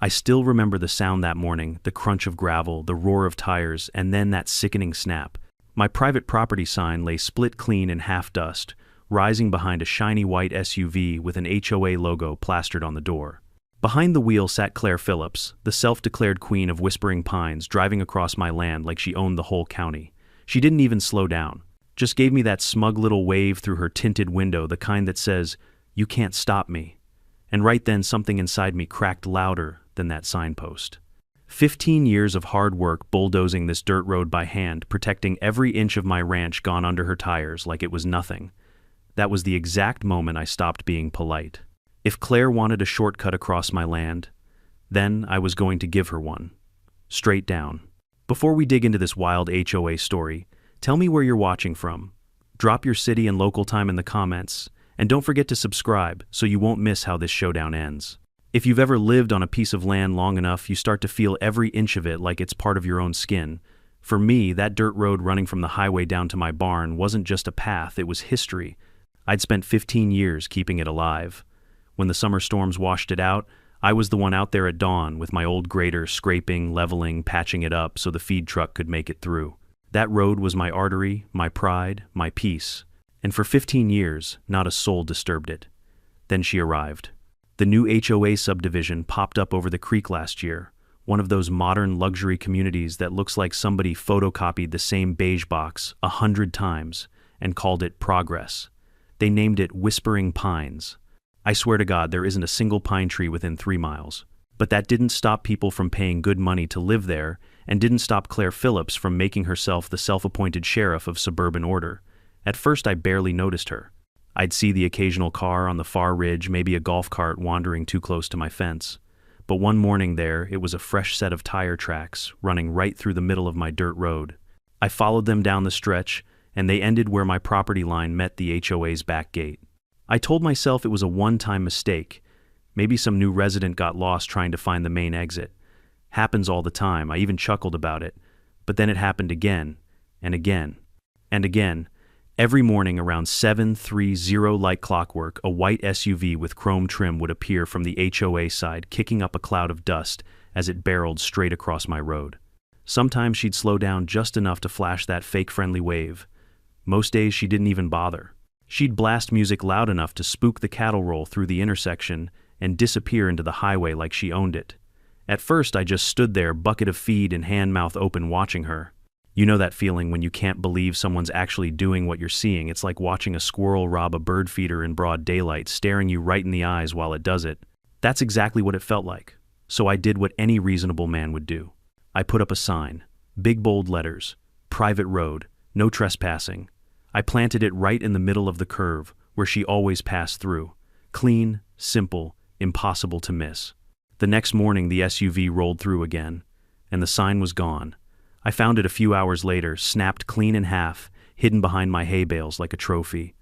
I still remember the sound that morning, the crunch of gravel, the roar of tires, and then that sickening snap. My private property sign lay split clean in half dust, rising behind a shiny white SUV with an HOA logo plastered on the door. Behind the wheel sat Claire Phillips, the self-declared queen of Whispering Pines, driving across my land like she owned the whole county. She didn't even slow down, just gave me that smug little wave through her tinted window, the kind that says, "You can't stop me." And right then something inside me cracked louder than that signpost. 15 years of hard work bulldozing this dirt road by hand, protecting every inch of my ranch gone under her tires like it was nothing. That was the exact moment I stopped being polite. If Claire wanted a shortcut across my land, then I was going to give her one. Straight down. Before we dig into this wild HOA story, tell me where you're watching from. Drop your city and local time in the comments, and don't forget to subscribe so you won't miss how this showdown ends. If you've ever lived on a piece of land long enough, you start to feel every inch of it like it's part of your own skin. For me, that dirt road running from the highway down to my barn wasn't just a path, it was history. I'd spent 15 years keeping it alive. When the summer storms washed it out, I was the one out there at dawn with my old grader scraping, leveling, patching it up so the feed truck could make it through. That road was my artery, my pride, my peace. And for 15 years, not a soul disturbed it. Then she arrived. The new HOA subdivision popped up over the creek last year, one of those modern luxury communities that looks like somebody photocopied the same beige box 100 times and called it Progress. They named it Whispering Pines. I swear to God, there isn't a single pine tree within 3 miles. But that didn't stop people from paying good money to live there, and didn't stop Claire Phillips from making herself the self-appointed sheriff of suburban order. At first, I barely noticed her. I'd see the occasional car on the far ridge, maybe a golf cart wandering too close to my fence. But one morning there, it was a fresh set of tire tracks running right through the middle of my dirt road. I followed them down the stretch, and they ended where my property line met the HOA's back gate. I told myself it was a one-time mistake. Maybe some new resident got lost trying to find the main exit. Happens all the time. I even chuckled about it. But then it happened again, and again, and again. Every morning around 7:30 like clockwork, a white SUV with chrome trim would appear from the HOA side, kicking up a cloud of dust as it barreled straight across my road. Sometimes she'd slow down just enough to flash that fake friendly wave. Most days she didn't even bother. She'd blast music loud enough to spook the cattle roll through the intersection and disappear into the highway like she owned it. At first I just stood there, bucket of feed and hand mouth open, watching her. You know that feeling when you can't believe someone's actually doing what you're seeing. It's like watching a squirrel rob a bird feeder in broad daylight, staring you right in the eyes while it does it. That's exactly what it felt like. So I did what any reasonable man would do. I put up a sign, big bold letters, private road, no trespassing. I planted it right in the middle of the curve, where she always passed through. Clean, simple, impossible to miss. The next morning the SUV rolled through again, and the sign was gone. I found it a few hours later, snapped clean in half, hidden behind my hay bales like a trophy.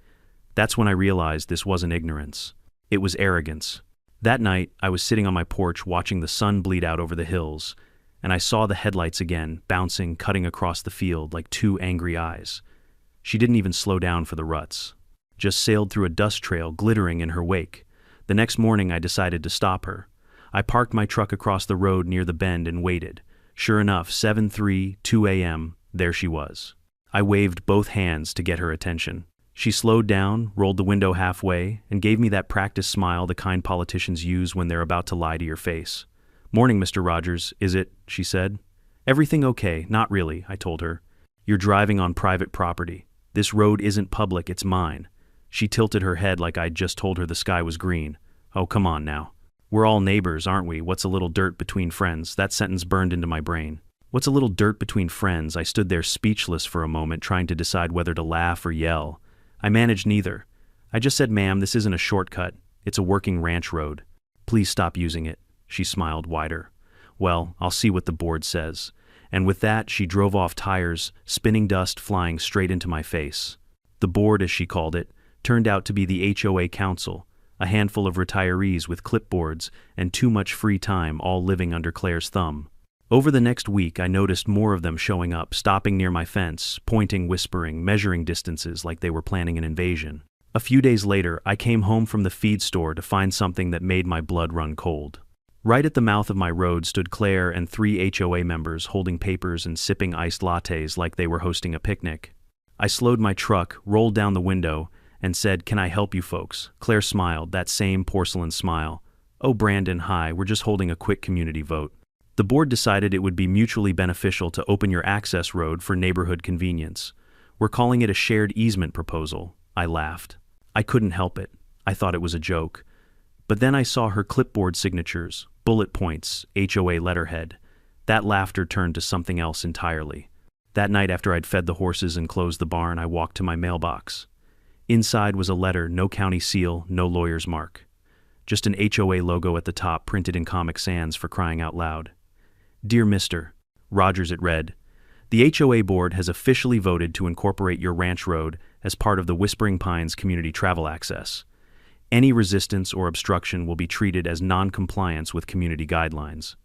That's when I realized this wasn't ignorance. It was arrogance. That night, I was sitting on my porch watching the sun bleed out over the hills, and I saw the headlights again, bouncing, cutting across the field like 2 angry eyes. She didn't even slow down for the ruts, just sailed through a dust trail glittering in her wake. The next morning, I decided to stop her. I parked my truck across the road near the bend and waited. Sure enough, 7:02 a.m., there she was. I waved both hands to get her attention. She slowed down, rolled the window halfway, and gave me that practiced smile the kind politicians use when they're about to lie to your face. "Morning, Mr. Rogers, is it?" she said. "Everything okay?" "Not really," I told her. "You're driving on private property. This road isn't public, it's mine." She tilted her head like I'd just told her the sky was green. "Oh, come on now. We're all neighbors, aren't we? What's a little dirt between friends?" That sentence burned into my brain. What's a little dirt between friends? I stood there speechless for a moment, trying to decide whether to laugh or yell. I managed neither. I just said, "Ma'am, this isn't a shortcut. It's a working ranch road. Please stop using it." She smiled wider. "Well, I'll see what the board says." And with that, she drove off, tires, spinning dust flying straight into my face. The board, as she called it, turned out to be the HOA council, a handful of retirees with clipboards and too much free time, all living under Claire's thumb. Over the next week, I noticed more of them showing up, stopping near my fence, pointing, whispering, measuring distances like they were planning an invasion. A few days later, I came home from the feed store to find something that made my blood run cold. Right at the mouth of my road stood Claire and 3 HOA members holding papers and sipping iced lattes like they were hosting a picnic. I slowed my truck, rolled down the window, and said, "Can I help you folks?" Claire smiled, that same porcelain smile. "Oh, Brandon, hi, we're just holding a quick community vote. The board decided it would be mutually beneficial to open your access road for neighborhood convenience. We're calling it a shared easement proposal." I laughed. I couldn't help it. I thought it was a joke. But then I saw her clipboard signatures, bullet points, HOA letterhead. That laughter turned to something else entirely. That night after I'd fed the horses and closed the barn, I walked to my mailbox. Inside was a letter, no county seal, no lawyer's mark. Just an HOA logo at the top printed in Comic Sans, for crying out loud. "Dear Mr. Rogers," it read, "the HOA board has officially voted to incorporate your ranch road as part of the Whispering Pines community travel access. Any resistance or obstruction will be treated as non-compliance with community guidelines.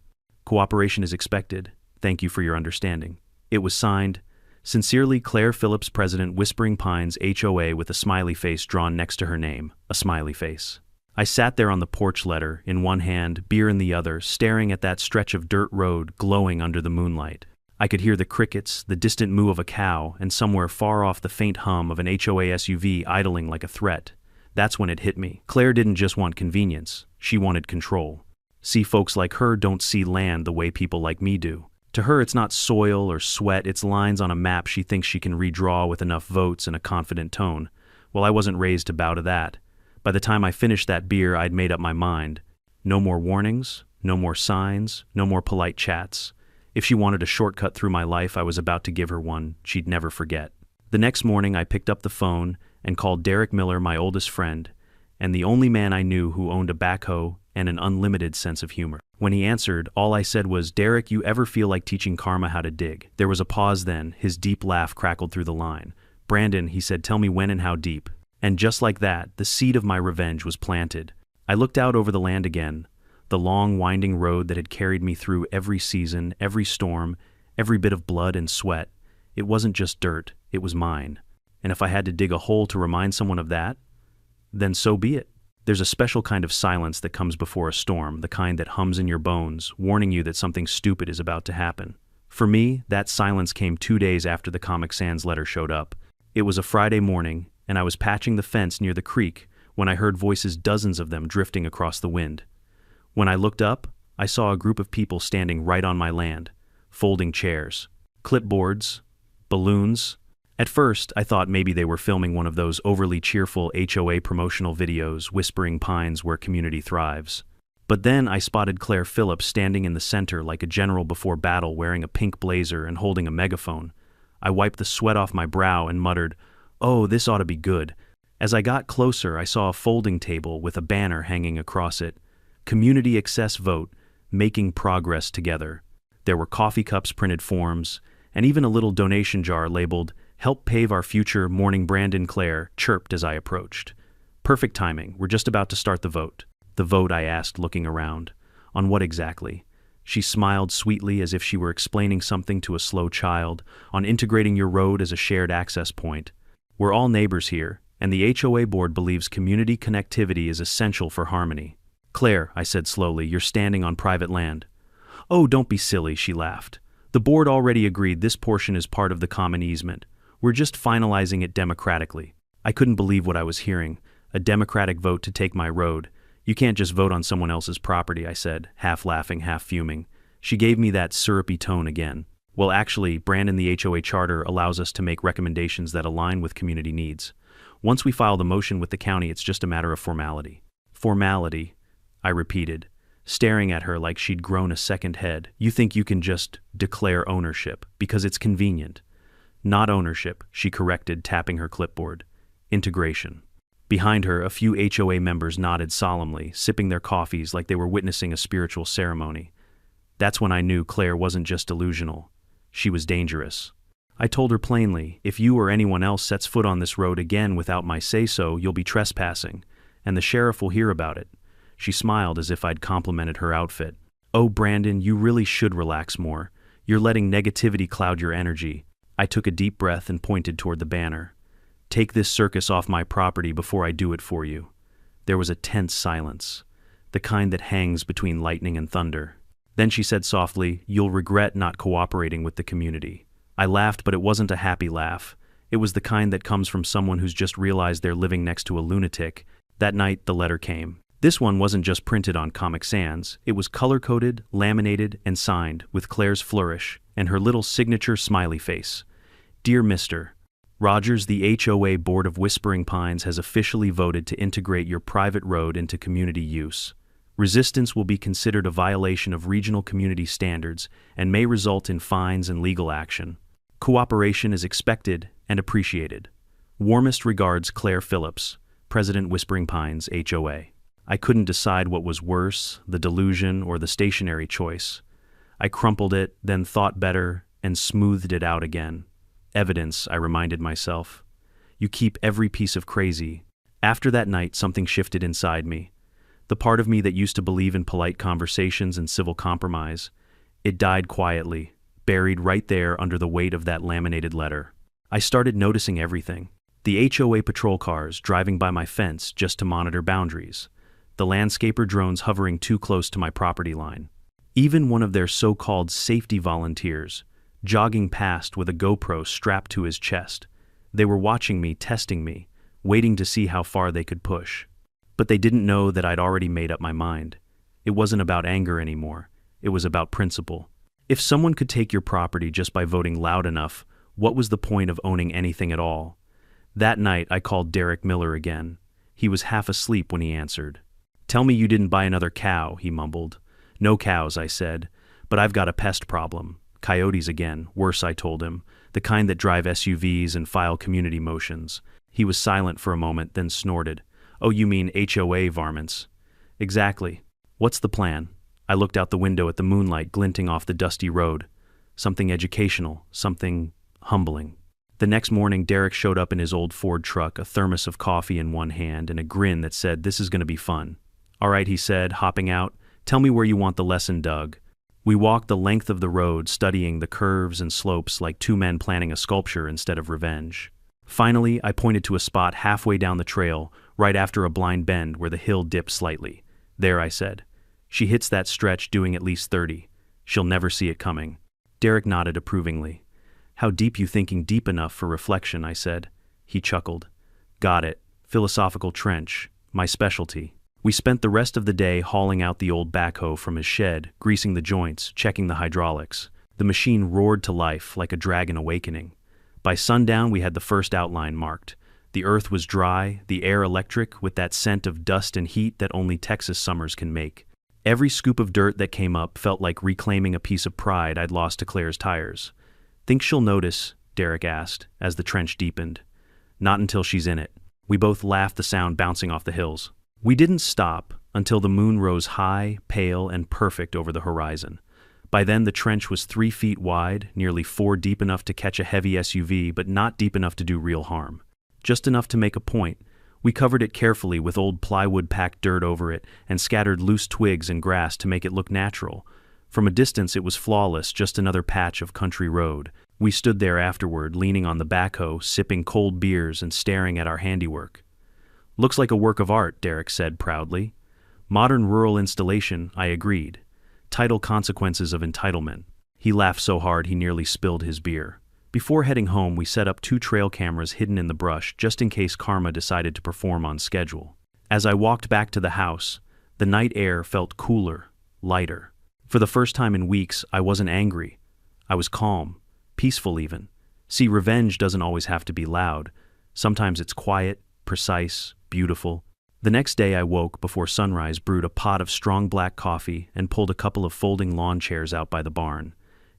Cooperation is expected. Thank you for your understanding." It was signed, "Sincerely, Claire Phillips, President, Whispering Pines HOA," with a smiley face drawn next to her name, a smiley face. I sat there on the porch letter, in one hand, beer in the other, staring at that stretch of dirt road glowing under the moonlight. I could hear the crickets, the distant moo of a cow, and somewhere far off the faint hum of an HOA SUV idling like a threat. That's when it hit me. Claire didn't just want convenience, she wanted control. See, folks like her don't see land the way people like me do. To her, it's not soil or sweat, it's lines on a map she thinks she can redraw with enough votes and a confident tone. Well, I wasn't raised to bow to that. By the time I finished that beer, I'd made up my mind. No more warnings, no more signs, no more polite chats. If she wanted a shortcut through my life, I was about to give her one she'd never forget. The next morning, I picked up the phone and called Derek Miller, my oldest friend, and the only man I knew who owned a backhoe and an unlimited sense of humor. When he answered, all I said was, "Derek, you ever feel like teaching karma how to dig?" There was a pause then, his deep laugh crackled through the line. "Brandon," he said, "tell me when and how deep." And just like that, the seed of my revenge was planted. I looked out over the land again, the long, winding road that had carried me through every season, every storm, every bit of blood and sweat. It wasn't just dirt, it was mine. And if I had to dig a hole to remind someone of that, then so be it. There's a special kind of silence that comes before a storm, the kind that hums in your bones, warning you that something stupid is about to happen. For me, that silence came 2 days after the Comic Sans letter showed up. It was a Friday morning, and I was patching the fence near the creek when I heard voices, dozens of them, drifting across the wind. When I looked up, I saw a group of people standing right on my land, folding chairs, clipboards, balloons. At first, I thought maybe they were filming one of those overly cheerful HOA promotional videos, Whispering Pines where community thrives. But then I spotted Claire Phillips standing in the center like a general before battle, wearing a pink blazer and holding a megaphone. I wiped the sweat off my brow and muttered, "Oh, this ought to be good." As I got closer, I saw a folding table with a banner hanging across it. Community Access Vote, Making Progress Together. There were coffee cups, printed forms, and even a little donation jar labeled, "Help Pave Our Future, Morning Brandon." Claire chirped as I approached. "Perfect timing, we're just about to start the vote." "The vote?" I asked, looking around. "On what exactly?" She smiled sweetly as if she were explaining something to a slow child. "On integrating your road as a shared access point. We're all neighbors here, and the HOA board believes community connectivity is essential for harmony." "Claire," I said slowly, "you're standing on private land." "Oh, don't be silly," she laughed. "The board already agreed this portion is part of the common easement. We're just finalizing it democratically." I couldn't believe what I was hearing. A democratic vote to take my road. "You can't just vote on someone else's property," I said, half laughing, half fuming. She gave me that syrupy tone again. "Well, actually, Brandon, the HOA charter allows us to make recommendations that align with community needs. Once we file the motion with the county, it's just a matter of formality." "Formality," I repeated, staring at her like she'd grown a second head. "You think you can just declare ownership because it's convenient?" "Not ownership," she corrected, tapping her clipboard. "Integration." Behind her, a few HOA members nodded solemnly, sipping their coffees like they were witnessing a spiritual ceremony. That's when I knew Claire wasn't just delusional. She was dangerous. I told her plainly, "If you or anyone else sets foot on this road again without my say-so, you'll be trespassing, and the sheriff will hear about it." She smiled as if I'd complimented her outfit. "Oh, Brandon, you really should relax more. You're letting negativity cloud your energy." I took a deep breath and pointed toward the banner. "Take this circus off my property before I do it for you." There was a tense silence. the kind that hangs between lightning and thunder. Then she said softly, "You'll regret not cooperating with the community." I laughed, but it wasn't a happy laugh. It was the kind that comes from someone who's just realized they're living next to a lunatic. That night, the letter came. This one wasn't just printed on Comic Sans. It was color-coded, laminated, and signed, with Claire's flourish and her little signature smiley face. Dear Mr. Rogers, the HOA Board of Whispering Pines has officially voted to integrate your private road into community use. Resistance will be considered a violation of regional community standards and may result in fines and legal action. Cooperation is expected and appreciated. Warmest regards, Claire Phillips, President Whispering Pines HOA. I couldn't decide what was worse, the delusion or the stationary choice. I crumpled it, then thought better, and smoothed it out again. Evidence, I reminded myself. You keep every piece of crazy. After that night, something shifted inside me. The part of me that used to believe in polite conversations and civil compromise, it died quietly, buried right there under the weight of that laminated letter. I started noticing everything. The HOA patrol cars driving by my fence just to monitor boundaries. The landscaper drones hovering too close to my property line. Even one of their so-called safety volunteers, jogging past with a GoPro strapped to his chest. They were watching me, testing me, waiting to see how far they could push. But they didn't know that I'd already made up my mind. It wasn't about anger anymore. It was about principle. If someone could take your property just by voting loud enough, what was the point of owning anything at all? That night, I called Derek Miller again. He was half asleep when he answered. "Tell me you didn't buy another cow," he mumbled. "No cows," I said, "but I've got a pest problem. Coyotes again, worse," I told him, "the kind that drive SUVs and file community motions." He was silent for a moment, then snorted. "Oh, you mean HOA varmints?" "Exactly. What's the plan?" I looked out the window at the moonlight glinting off the dusty road. Something educational, something humbling. The next morning, Derek showed up in his old Ford truck, a thermos of coffee in one hand and a grin that said, "This is going to be fun." "All right," he said, hopping out. "Tell me where you want the lesson dug." We walked the length of the road, studying the curves and slopes like two men planning a sculpture instead of revenge. Finally, I pointed to a spot halfway down the trail, right after a blind bend where the hill dipped slightly. "There," I said. "She hits that stretch doing at least 30. She'll never see it coming." Derek nodded approvingly. "How deep you thinking deep enough for reflection?" I said. He chuckled. "Got it. Philosophical trench. My specialty." We spent the rest of the day hauling out the old backhoe from his shed, greasing the joints, checking the hydraulics. The machine roared to life like a dragon awakening. By sundown, we had the first outline marked. The earth was dry, the air electric, with that scent of dust and heat that only Texas summers can make. Every scoop of dirt that came up felt like reclaiming a piece of pride I'd lost to Claire's tires. "Think she'll notice?" Derek asked, as the trench deepened. "Not until she's in it." We both laughed, the sound bouncing off the hills. We didn't stop until the moon rose high, pale, and perfect over the horizon. By then, the trench was 3 feet wide, nearly 4 deep enough to catch a heavy SUV, but not deep enough to do real harm. Just enough to make a point. We covered it carefully with old plywood, packed dirt over it, and scattered loose twigs and grass to make it look natural. From a distance, it was flawless, just another patch of country road. We stood there afterward, leaning on the backhoe, sipping cold beers and staring at our handiwork. "Looks like a work of art," Derek said proudly. "Modern rural installation," I agreed. "Tidal consequences of entitlement." He laughed so hard he nearly spilled his beer. Before heading home, we set up 2 trail cameras hidden in the brush just in case Karma decided to perform on schedule. As I walked back to the house, the night air felt cooler, lighter. For the first time in weeks, I wasn't angry. I was calm, peaceful even. See, revenge doesn't always have to be loud. Sometimes it's quiet, precise, beautiful. The next day I woke before sunrise, brewed a pot of strong black coffee, and pulled a couple of folding lawn chairs out by the barn.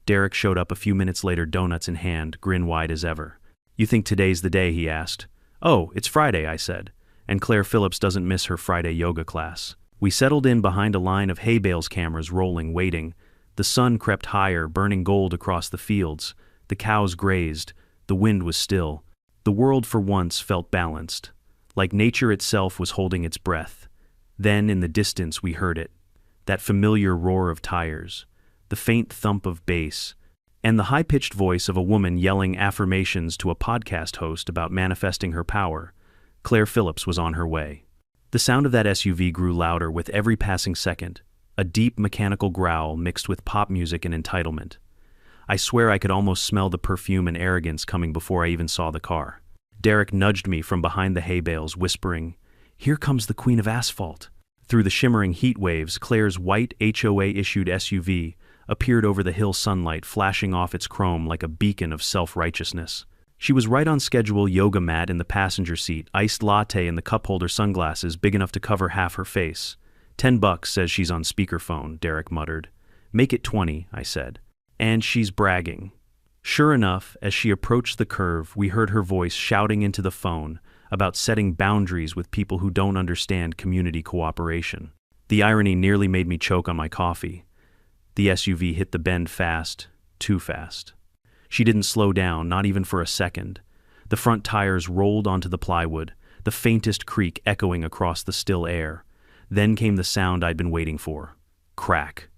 Derek showed up a few minutes later, donuts in hand, grin wide as ever. "You think today's the day?" he asked. "Oh, it's Friday," I said. "And Claire Phillips doesn't miss her Friday yoga class." We settled in behind a line of hay bales, cameras rolling, waiting. The sun crept higher, burning gold across the fields. The cows grazed. The wind was still. The world for once felt balanced, like nature itself was holding its breath. Then, in the distance, we heard it. That familiar roar of tires, the faint thump of bass, and the high-pitched voice of a woman yelling affirmations to a podcast host about manifesting her power. Claire Phillips was on her way. The sound of that SUV grew louder with every passing second, a deep mechanical growl mixed with pop music and entitlement. I swear I could almost smell the perfume and arrogance coming before I even saw the car. Derek nudged me from behind the hay bales, whispering, "Here comes the Queen of Asphalt." Through the shimmering heat waves, Claire's white HOA-issued SUV appeared over the hill sunlight, flashing off its chrome like a beacon of self-righteousness. She was right on schedule, yoga mat in the passenger seat, iced latte in the cup holder, sunglasses big enough to cover half her face. $10 says she's on speakerphone, Derek muttered. Make it 20, I said. And she's bragging. Sure enough, as she approached the curve, we heard her voice shouting into the phone about setting boundaries with people who don't understand community cooperation. The irony nearly made me choke on my coffee. The SUV hit the bend fast, too fast. She didn't slow down, not even for a second. The front tires rolled onto the plywood, the faintest creak echoing across the still air. Then came the sound I'd been waiting for. Crack.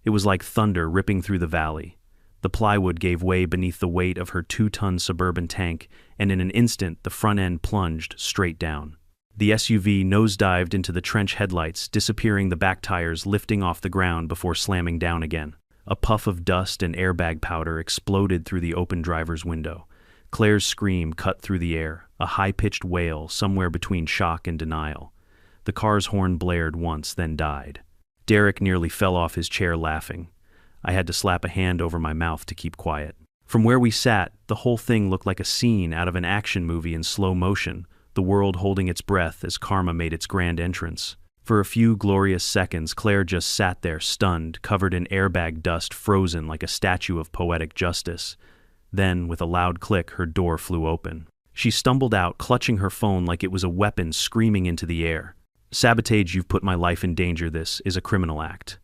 It was like thunder ripping through the valley. The plywood gave way beneath the weight of her 2-ton Suburban tank, and in an instant the front end plunged straight down. The SUV nosedived into the trench headlights, disappearing, the back tires lifting off the ground before slamming down again. A puff of dust and airbag powder exploded through the open driver's window. Claire's scream cut through the air, a high-pitched wail somewhere between shock and denial. The car's horn blared once, then died. Derek nearly fell off his chair laughing. I had to slap a hand over my mouth to keep quiet. From where we sat, the whole thing looked like a scene out of an action movie in slow motion, the world holding its breath as karma made its grand entrance. For a few glorious seconds, Claire just sat there, stunned, covered in airbag dust, frozen like a statue of poetic justice. Then, with a loud click, her door flew open. She stumbled out, clutching her phone like it was a weapon, screaming into the air. "Sabotage, you've put my life in danger. This is a criminal act."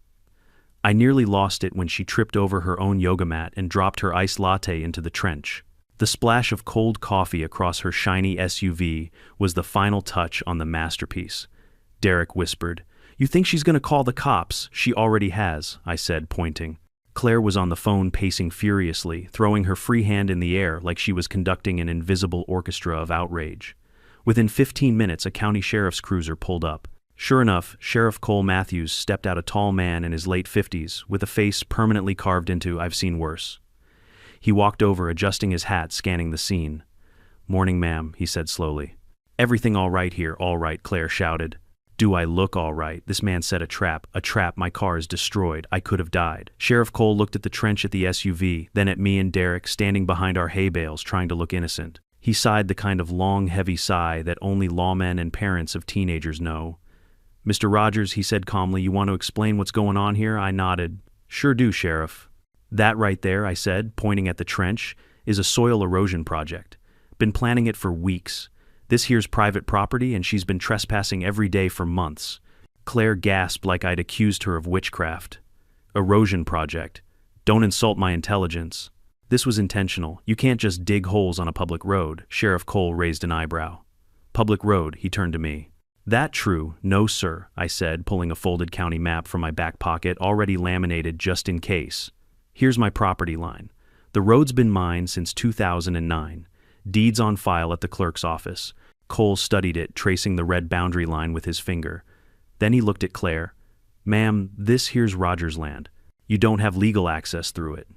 I nearly lost it when she tripped over her own yoga mat and dropped her iced latte into the trench. The splash of cold coffee across her shiny SUV was the final touch on the masterpiece. Derek whispered, "You think she's going to call the cops? She already has," I said, pointing. Claire was on the phone, pacing furiously, throwing her free hand in the air like she was conducting an invisible orchestra of outrage. Within 15 minutes, a county sheriff's cruiser pulled up. Sure enough, Sheriff Cole Matthews stepped out, a tall man in his late 50s, with a face permanently carved into "I've seen worse." He walked over, adjusting his hat, scanning the scene. "Morning, ma'am," he said slowly. "Everything all right here?" "All right," Claire shouted. "Do I look all right?" "This man set a trap. A trap. My car is destroyed. I could have died." Sheriff Cole looked at the trench, at the SUV, then at me and Derek standing behind our hay bales, trying to look innocent. He sighed, the kind of long, heavy sigh that only lawmen and parents of teenagers know. "Mr. Rogers," he said calmly, "you want to explain what's going on here?" I nodded. "Sure do, Sheriff." "That right there," I said, pointing at the trench, "is a soil erosion project. Been planning it for weeks. This here's private property, and she's been trespassing every day for months." Claire gasped like I'd accused her of witchcraft. "Erosion project. Don't insult my intelligence." "This was intentional. You can't just dig holes on a public road." Sheriff Cole raised an eyebrow. "Public road," he turned to me. "That true?" "No, sir," I said, pulling a folded county map from my back pocket, already laminated just in case. "Here's my property line. The road's been mine since 2009. Deeds on file at the clerk's office." Cole studied it, tracing the red boundary line with his finger. Then he looked at Claire. "Ma'am, this here's Rogers' land. You don't have legal access through it."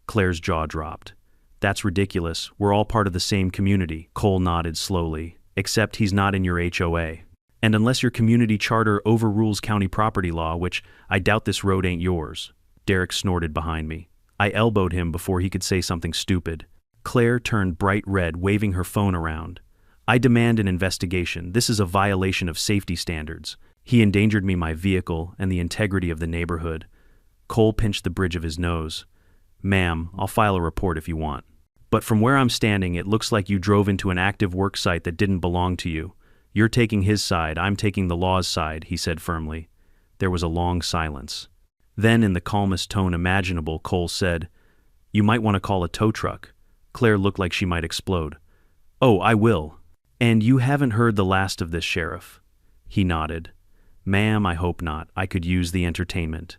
Claire's jaw dropped. "That's ridiculous. We're all part of the same community." Cole nodded slowly. "Except he's not in your HOA. And unless your community charter overrules county property law, which I doubt, this road ain't yours." Derek snorted behind me. I elbowed him before he could say something stupid. Claire turned bright red, waving her phone around. "I demand an investigation. This is a violation of safety standards. He endangered my vehicle and the integrity of the neighborhood." Cole pinched the bridge of his nose. "Ma'am, I'll file a report if you want. But from where I'm standing, it looks like you drove into an active work site that didn't belong to you. You're taking his side, I'm taking the law's side," he said firmly. There was a long silence. Then, in the calmest tone imaginable, Cole said, "You might want to call a tow truck." Claire looked like she might explode. "Oh, I will." "And you haven't heard the last of this, Sheriff?" He nodded. "Ma'am, I hope not. I could use the entertainment."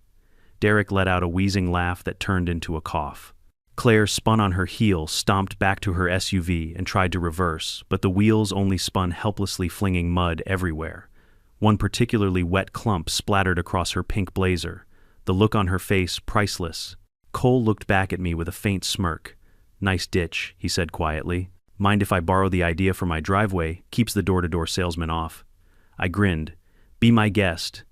Derek let out a wheezing laugh that turned into a cough. Claire spun on her heel, stomped back to her SUV, and tried to reverse, but the wheels only spun helplessly, flinging mud everywhere. One particularly wet clump splattered across her pink blazer. The look on her face priceless. Cole looked back at me with a faint smirk. "Nice ditch," he said quietly. "Mind if I borrow the idea for my driveway? Keeps the door-to-door salesman off." I grinned. "Be my guest."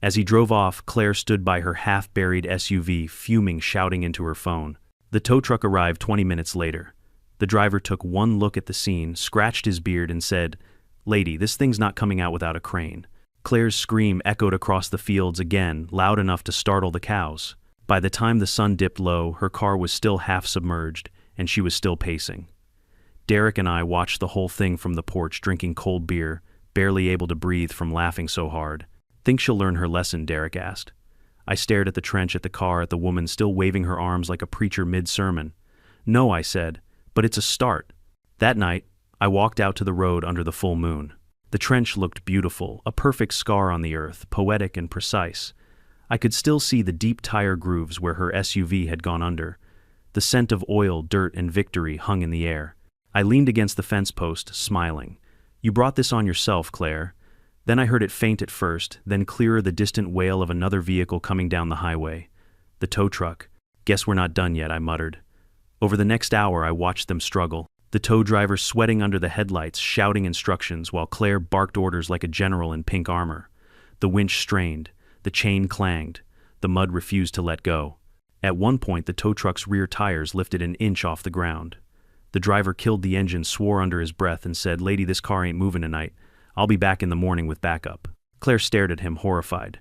As he drove off, Claire stood by her half-buried SUV, fuming, shouting into her phone. The tow truck arrived 20 minutes later. The driver took one look at the scene, scratched his beard, and said, "Lady, this thing's not coming out without a crane." Claire's scream echoed across the fields again, loud enough to startle the cows. By the time the sun dipped low, her car was still half submerged, and she was still pacing. Derek and I watched the whole thing from the porch, drinking cold beer, barely able to breathe from laughing so hard. "Think she'll learn her lesson?" Derek asked. I stared at the trench, at the car, at the woman still waving her arms like a preacher mid-sermon. "No," I said, "but it's a start." That night, I walked out to the road under the full moon. The trench looked beautiful, a perfect scar on the earth, poetic and precise. I could still see the deep tire grooves where her SUV had gone under. The scent of oil, dirt, and victory hung in the air. I leaned against the fence post, smiling. "You brought this on yourself, Claire." Then I heard it faint at first, then clearer, the distant wail of another vehicle coming down the highway. The tow truck. "Guess we're not done yet," I muttered. Over the next hour, I watched them struggle. The tow driver sweating under the headlights, shouting instructions, while Claire barked orders like a general in pink armor. The winch strained. The chain clanged. The mud refused to let go. At one point, the tow truck's rear tires lifted an inch off the ground. The driver killed the engine, swore under his breath, and said, "Lady, this car ain't moving tonight. I'll be back in the morning with backup." Claire stared at him, horrified.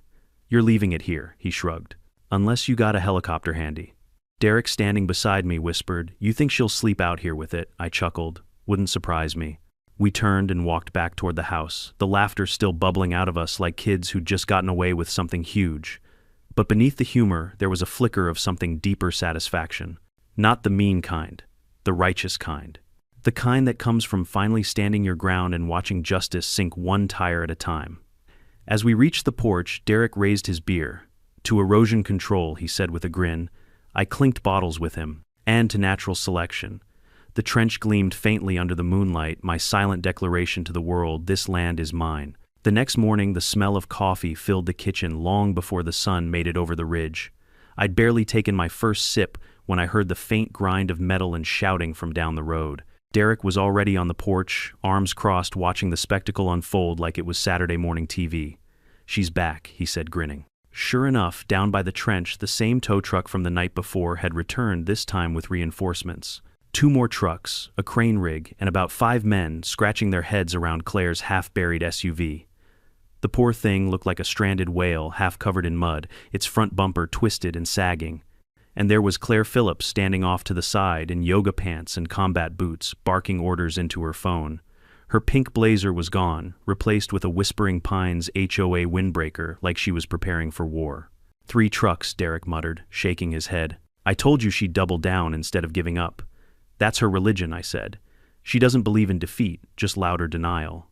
"You're leaving it here," he shrugged. "Unless you got a helicopter handy." Derek, standing beside me, whispered, "You think she'll sleep out here with it?" I chuckled. "Wouldn't surprise me." We turned and walked back toward the house, the laughter still bubbling out of us like kids who'd just gotten away with something huge. But beneath the humor, there was a flicker of something deeper satisfaction. Not the mean kind, the righteous kind. The kind that comes from finally standing your ground and watching justice sink one tire at a time. As we reached the porch, Derek raised his beer. "To erosion control," he said with a grin. I clinked bottles with him. "And to natural selection." The trench gleamed faintly under the moonlight, my silent declaration to the world, "This land is mine." The next morning, the smell of coffee filled the kitchen long before the sun made it over the ridge. I'd barely taken my first sip when I heard the faint grind of metal and shouting from down the road. Derek was already on the porch, arms crossed, watching the spectacle unfold like it was Saturday morning TV. "She's back," he said, grinning. Sure enough, down by the trench, the same tow truck from the night before had returned, this time with reinforcements. 2 more trucks, a crane rig, and about 5 men scratching their heads around Claire's half-buried SUV. The poor thing looked like a stranded whale, half covered in mud, its front bumper twisted and sagging. And there was Claire Phillips standing off to the side in yoga pants and combat boots, barking orders into her phone. Her pink blazer was gone, replaced with a Whispering Pines HOA windbreaker, like she was preparing for war. 3 trucks, Derek muttered, shaking his head. "I told you she'd double down instead of giving up." "That's her religion," I said. "She doesn't believe in defeat, just louder denial."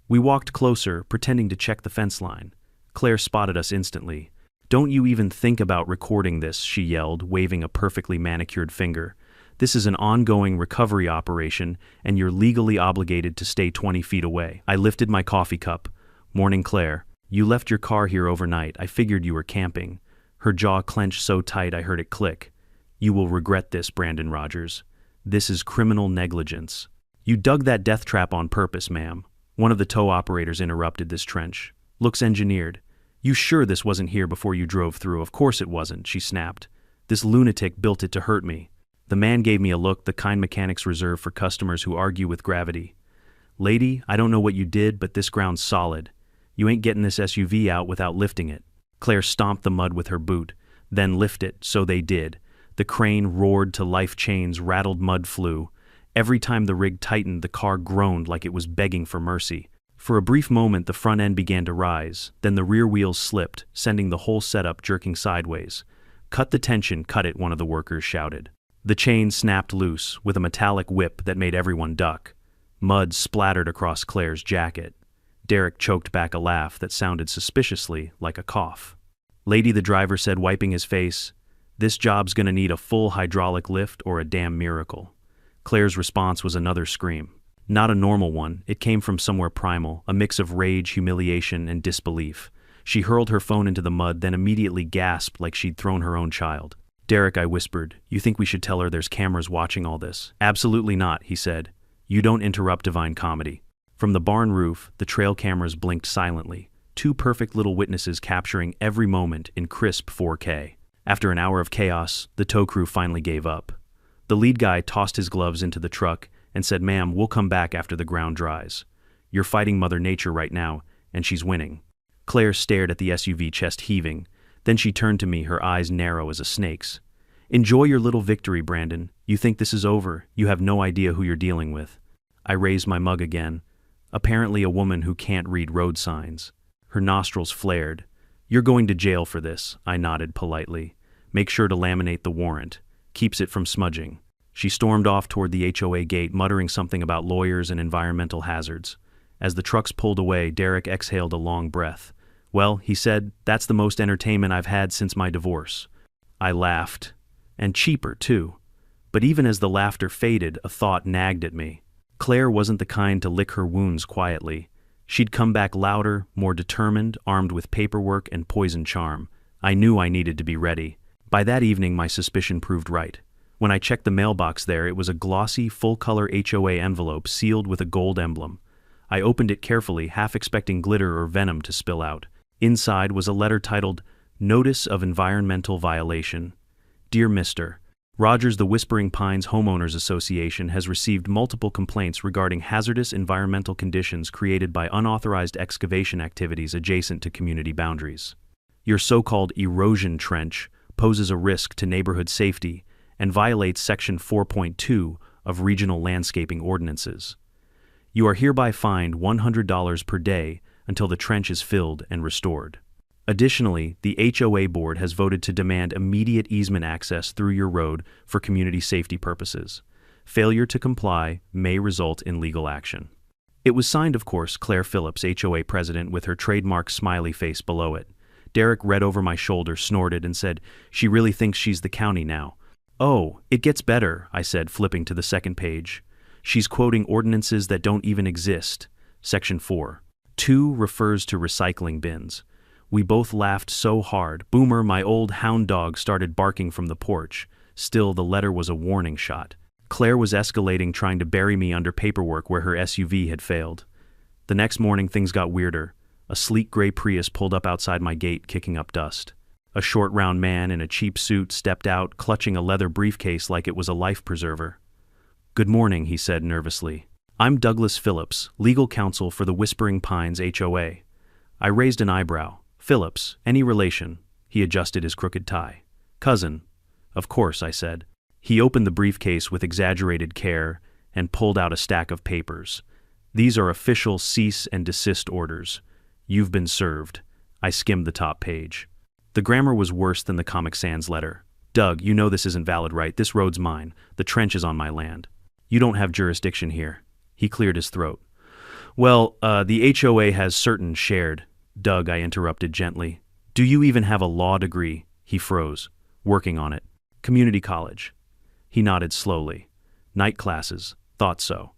We walked closer, pretending to check the fence line. Claire spotted us instantly. "Don't you even think about recording this," she yelled, waving a perfectly manicured finger. "This is an ongoing recovery operation, and you're legally obligated to stay 20 feet away." I lifted my coffee cup. "Morning, Claire. You left your car here overnight. I figured you were camping." Her jaw clenched so tight I heard it click. "You will regret this, Brandon Rogers. This is criminal negligence." "You dug that death trap on purpose, ma'am." One of the tow operators interrupted this trench. "Looks engineered." "You sure this wasn't here before you drove through?" "Of course it wasn't," she snapped. "This lunatic built it to hurt me." The man gave me a look, the kind mechanics reserve for customers who argue with gravity. "Lady, I don't know what you did, but this ground's solid. You ain't getting this SUV out without lifting it." Claire stomped the mud with her boot. "Then lift it," so they did. The crane roared to life, chains rattled, mud flew. Every time the rig tightened, the car groaned like it was begging for mercy. For a brief moment, the front end began to rise, then the rear wheels slipped, sending the whole setup jerking sideways. "Cut the tension, cut it," one of the workers shouted. The chain snapped loose, with a metallic whip that made everyone duck. Mud splattered across Claire's jacket. Derek choked back a laugh that sounded suspiciously like a cough. "Lady," the driver said, wiping his face, "this job's gonna need a full hydraulic lift or a damn miracle." Claire's response was another scream. Not a normal one, it came from somewhere primal, a mix of rage, humiliation, and disbelief. She hurled her phone into the mud, then immediately gasped like she'd thrown her own child. "Derek," I whispered, "you think we should tell her there's cameras watching all this?" "Absolutely not," he said. "You don't interrupt divine comedy." From the barn roof, the trail cameras blinked silently, two perfect little witnesses capturing every moment in crisp 4K. After an hour of chaos, the tow crew finally gave up. The lead guy tossed his gloves into the truck and said, "Ma'am, we'll come back after the ground dries. You're fighting Mother Nature right now, and she's winning." Claire stared at the SUV, chest heaving. Then she turned to me, her eyes narrow as a snake's. "Enjoy your little victory, Brandon. You think this is over. You have no idea who you're dealing with." I raised my mug again. Apparently a woman who can't read road signs. Her nostrils flared. "You're going to jail for this," I nodded politely. "Make sure to laminate the warrant. Keeps it from smudging." She stormed off toward the HOA gate, muttering something about lawyers and environmental hazards. As the trucks pulled away, Derek exhaled a long breath. "Well," he said, "that's the most entertainment I've had since my divorce." I laughed. And cheaper, too. But even as the laughter faded, a thought nagged at me. Claire wasn't the kind to lick her wounds quietly. She'd come back louder, more determined, armed with paperwork and poison charm. I knew I needed to be ready. By that evening, my suspicion proved right. When I checked the mailbox there, it was a glossy, full-color HOA envelope sealed with a gold emblem. I opened it carefully, half expecting glitter or venom to spill out. Inside was a letter titled, "Notice of Environmental Violation. Dear Mr. Rogers, the Whispering Pines Homeowners Association has received multiple complaints regarding hazardous environmental conditions created by unauthorized excavation activities adjacent to community boundaries. Your so-called erosion trench poses a risk to neighborhood safety and violates Section 4.2 of regional landscaping ordinances. You are hereby fined $100 per day until the trench is filled and restored. Additionally, the HOA board has voted to demand immediate easement access through your road for community safety purposes. Failure to comply may result in legal action." It was signed, of course, Claire Phillips, HOA president, with her trademark smiley face below it. Derek read over my shoulder, snorted, and said, "She really thinks she's the county now." "Oh, it gets better," I said, flipping to the second page. "She's quoting ordinances that don't even exist. Section 4. 2 refers to recycling bins." We both laughed so hard. Boomer, my old hound dog, started barking from the porch. Still, the letter was a warning shot. Claire was escalating, trying to bury me under paperwork where her SUV had failed. The next morning, things got weirder. A sleek gray Prius pulled up outside my gate, kicking up dust. A short, round man in a cheap suit stepped out, clutching a leather briefcase like it was a life preserver. "Good morning," he said nervously. "I'm Douglas Phillips, legal counsel for the Whispering Pines HOA." I raised an eyebrow. "Phillips, any relation?" He adjusted his crooked tie. "Cousin." "Of course," I said. He opened the briefcase with exaggerated care and pulled out a stack of papers. "These are official cease and desist orders. You've been served." I skimmed the top page. The grammar was worse than the Comic Sans letter. "Doug, you know this isn't valid, right? This road's mine. The trench is on my land. You don't have jurisdiction here." He cleared his throat. "Well, the HOA has certain shared—" "Doug," I interrupted gently. "Do you even have a law degree?" He froze. "Working on it." "Community college." He nodded slowly. "Night classes. Thought so."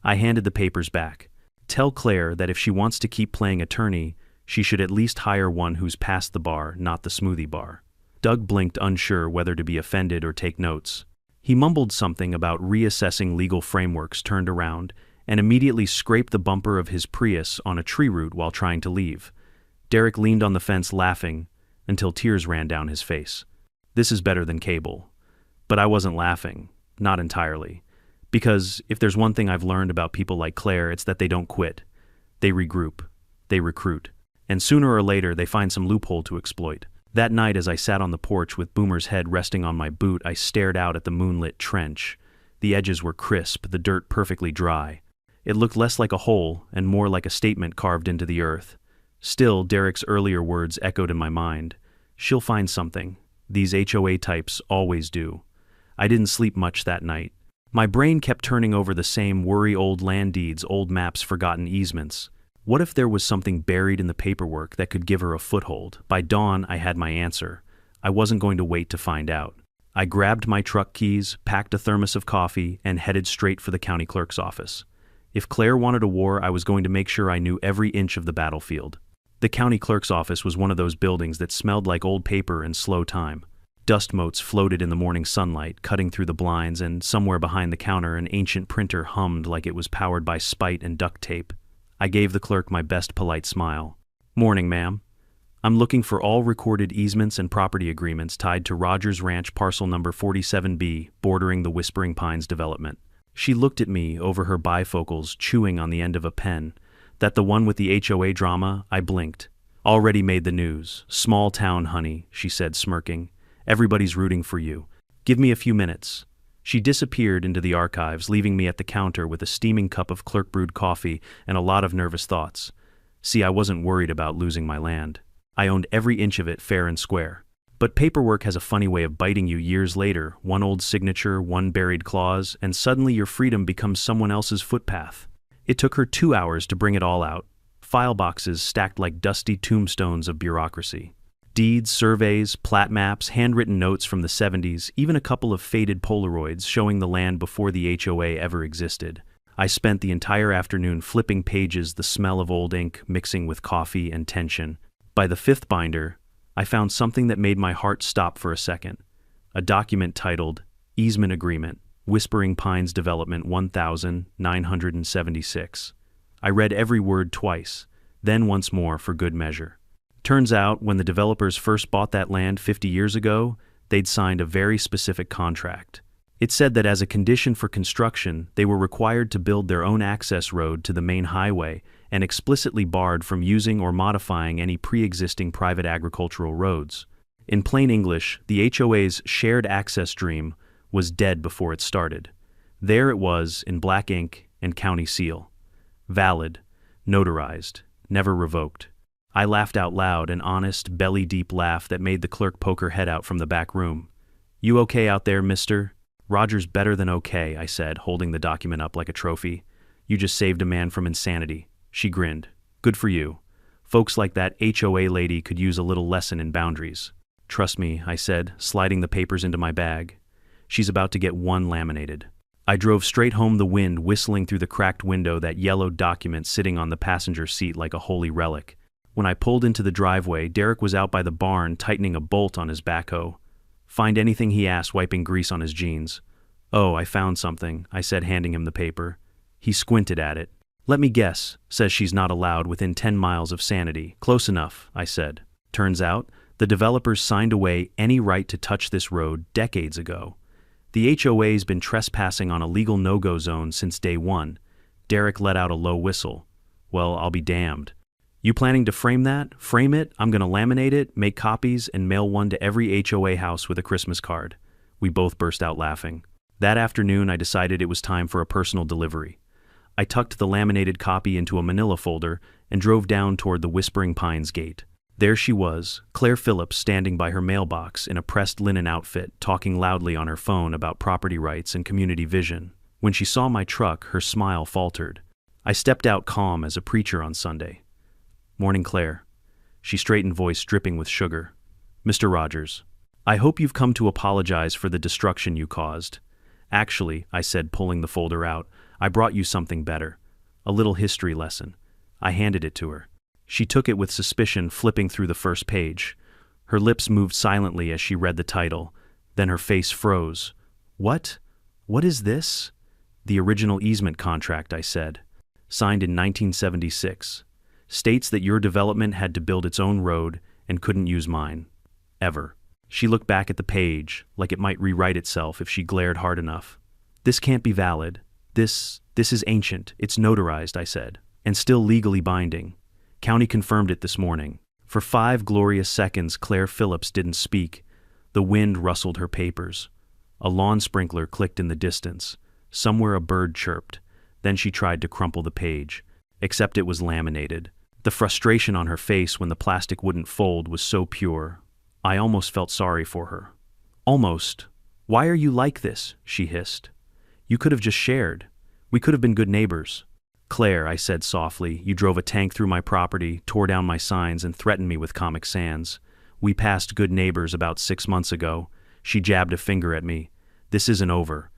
I handed the papers back. "Tell Claire that if she wants to keep playing attorney, she should at least hire one who's past the bar, not the smoothie bar." Doug blinked, unsure whether to be offended or take notes. He mumbled something about reassessing legal frameworks, turned around, and immediately scraped the bumper of his Prius on a tree root while trying to leave. Derek leaned on the fence laughing until tears ran down his face. This is better than cable. But I wasn't laughing, not entirely. Because if there's one thing I've learned about people like Claire, it's that they don't quit. They regroup. They recruit. And sooner or later, they find some loophole to exploit. That night, as I sat on the porch with Boomer's head resting on my boot, I stared out at the moonlit trench. The edges were crisp, the dirt perfectly dry. It looked less like a hole and more like a statement carved into the earth. Still, Derek's earlier words echoed in my mind. "She'll find something. These HOA types always do." I didn't sleep much that night. My brain kept turning over the same worry: old land deeds, old maps, forgotten easements. What if there was something buried in the paperwork that could give her a foothold? By dawn, I had my answer. I wasn't going to wait to find out. I grabbed my truck keys, packed a thermos of coffee, and headed straight for the county clerk's office. If Claire wanted a war, I was going to make sure I knew every inch of the battlefield. The county clerk's office was one of those buildings that smelled like old paper and slow time. Dust motes floated in the morning sunlight, cutting through the blinds, and somewhere behind the counter an ancient printer hummed like it was powered by spite and duct tape. I gave the clerk my best polite smile. "Morning, ma'am. I'm looking for all recorded easements and property agreements tied to Rogers Ranch parcel number 47B, bordering the Whispering Pines development." She looked at me over her bifocals, chewing on the end of a pen. "That the one with the HOA drama?" I blinked. "Already made the news. Small town, honey," she said, smirking. "Everybody's rooting for you. Give me a few minutes." She disappeared into the archives, leaving me at the counter with a steaming cup of clerk-brewed coffee and a lot of nervous thoughts. See, I wasn't worried about losing my land. I owned every inch of it fair and square. But paperwork has a funny way of biting you years later, one old signature, one buried clause, and suddenly your freedom becomes someone else's footpath. It took her 2 hours to bring it all out, file boxes stacked like dusty tombstones of bureaucracy. Deeds, surveys, plat maps, handwritten notes from the 70s, even a couple of faded Polaroids showing the land before the HOA ever existed. I spent the entire afternoon flipping pages, the smell of old ink mixing with coffee and tension. By the 5th binder, I found something that made my heart stop for a second. A document titled Easement Agreement, Whispering Pines Development 1976. I read every word twice, then once more for good measure. Turns out, when the developers first bought that land 50 years ago, they'd signed a very specific contract. It said that as a condition for construction, they were required to build their own access road to the main highway and explicitly barred from using or modifying any pre-existing private agricultural roads. In plain English, the HOA's shared access dream was dead before it started. There it was, in black ink and county seal. Valid, notarized, never revoked. I laughed out loud, an honest, belly-deep laugh that made the clerk poke her head out from the back room. "You okay out there, mister?" "Roger's better than okay," I said, holding the document up like a trophy. "You just saved a man from insanity." She grinned. "Good for you. Folks like that HOA lady could use a little lesson in boundaries." "Trust me," I said, sliding the papers into my bag. "She's about to get one laminated." I drove straight home, the wind whistling through the cracked window, that yellowed document sitting on the passenger seat like a holy relic. When I pulled into the driveway, Derek was out by the barn tightening a bolt on his backhoe. "Find anything?" he asked, wiping grease on his jeans. "Oh, I found something," I said, handing him the paper. He squinted at it. "Let me guess. Says she's not allowed within 10 miles of Sanity." "Close enough," I said. Turns out, the developers signed away any right to touch this road decades ago. The HOA's been trespassing on a legal no-go zone since day one. Derek let out a low whistle. "Well, I'll be damned." "You planning to frame that? Frame it? I'm gonna laminate it, make copies, and mail one to every HOA house with a Christmas card." We both burst out laughing. That afternoon, I decided it was time for a personal delivery. I tucked the laminated copy into a manila folder and drove down toward the Whispering Pines gate. There she was, Claire Phillips, standing by her mailbox in a pressed linen outfit, talking loudly on her phone about property rights and community vision. When she saw my truck, her smile faltered. I stepped out calm as a preacher on Sunday. "Morning, Claire." She straightened, voice dripping with sugar. "Mr. Rogers, I hope you've come to apologize for the destruction you caused. Actually," I said, pulling the folder out, "I brought you something better. A little history lesson." I handed it to her. She took it with suspicion, flipping through the first page. Her lips moved silently as she read the title. Then her face froze. "What? What is this?" "The original easement contract," I said. "Signed in 1976. States that your development had to build its own road and couldn't use mine. Ever." She looked back at the page, like it might rewrite itself if she glared hard enough. "This can't be valid. This is ancient. It's notarized," I said, "and still legally binding. County confirmed it this morning." For 5 glorious seconds, Claire Phillips didn't speak. The wind rustled her papers. A lawn sprinkler clicked in the distance. Somewhere a bird chirped. Then she tried to crumple the page, except it was laminated. The frustration on her face when the plastic wouldn't fold was so pure. I almost felt sorry for her. "Almost. Why are you like this?" she hissed. "You could have just shared. We could have been good neighbors." "Claire," I said softly, "you drove a tank through my property, tore down my signs, and threatened me with Comic Sans. We passed good neighbors about 6 months ago." She jabbed a finger at me. "This isn't over."